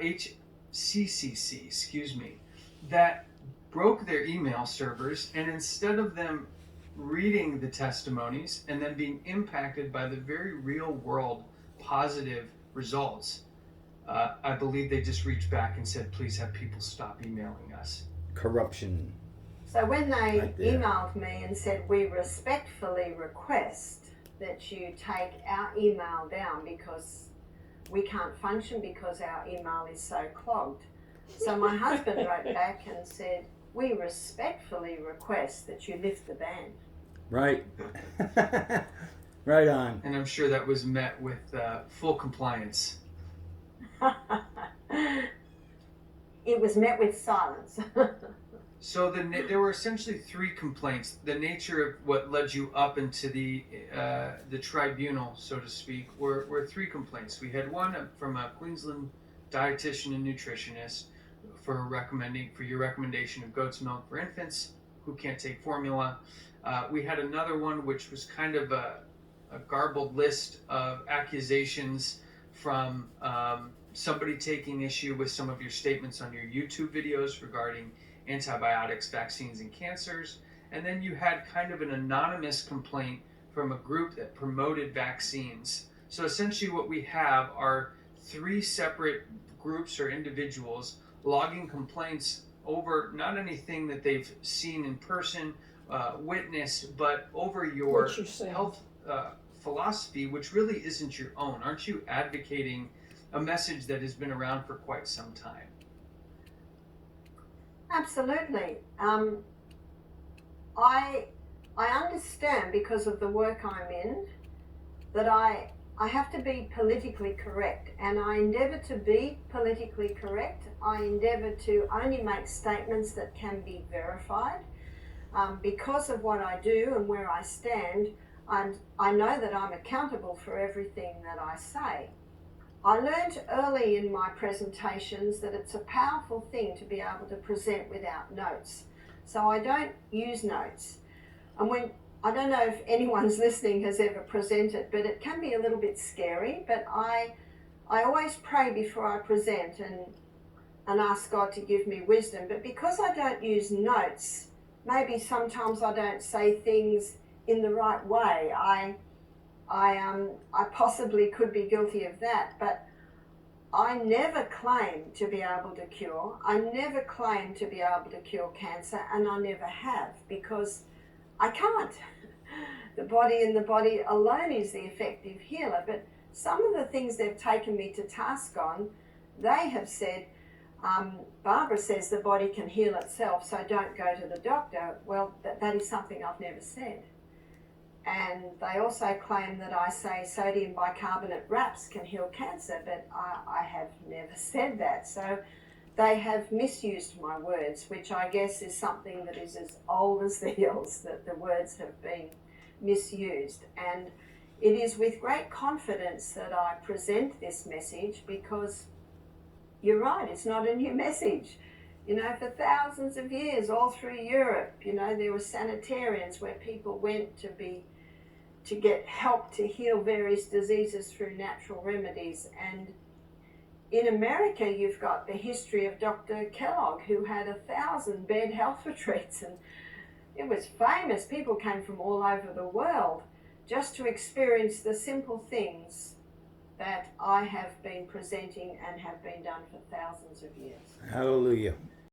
HCCC, excuse me, that broke their email servers, and instead of them reading the testimonies and then being impacted by the very real world positive results, I believe they just reached back and said, please have people stop emailing us. Corruption. So when they Right there. emailed me and said, we respectfully request that you take our email down because we can't function because our email is so clogged. So my husband wrote back and said, we respectfully request that you lift the ban. Right. Right on. And I'm sure that was met with full compliance. It was met with silence. So there were essentially three complaints. The nature of what led you up into the tribunal, so to speak, were three complaints. We had one from a Queensland dietitian and nutritionist for your recommendation of goat's milk for infants who can't take formula. We had another one which was kind of a garbled list of accusations from somebody taking issue with some of your statements on your YouTube videos regarding antibiotics, vaccines, and cancers. And then you had kind of an anonymous complaint from a group that promoted vaccines. So essentially what we have are three separate groups or individuals logging complaints over not anything that they've seen in person, witnessed, but over your health philosophy, which really isn't your own. Aren't you advocating a message that has been around for quite some time? Absolutely. I understand, because of the work I'm in, that I have to be politically correct, and I endeavour to be politically correct. I endeavour to only make statements that can be verified. Because of what I do and where I stand, I know that I'm accountable for everything that I say. I learned early in my presentations that it's a powerful thing to be able to present without notes. So I don't use notes. And I don't know if anyone's listening has ever presented, but it can be a little bit scary. But I always pray before I present and ask God to give me wisdom. But because I don't use notes, maybe sometimes I don't say things in the right way. I possibly could be guilty of that, but I never claim to be able to cure. I never claim to be able to cure cancer, and I never have, because I can't. The body alone is the effective healer, but some of the things they've taken me to task on, they have said, Barbara says the body can heal itself, so don't go to the doctor. Well, that is something I've never said. And they also claim that I say sodium bicarbonate wraps can heal cancer, but I have never said that. So they have misused my words, which I guess is something that is as old as the hills, that the words have been misused. And it is with great confidence that I present this message, because you're right, it's not a new message. You know, for thousands of years, all through Europe, you know, there were sanitariums where people went to get help to heal various diseases through natural remedies. And in America, you've got the history of Dr. Kellogg, who had 1,000-bed health retreats, and it was famous. People came from all over the world just to experience the simple things that I have been presenting and have been done for thousands of years. Hallelujah.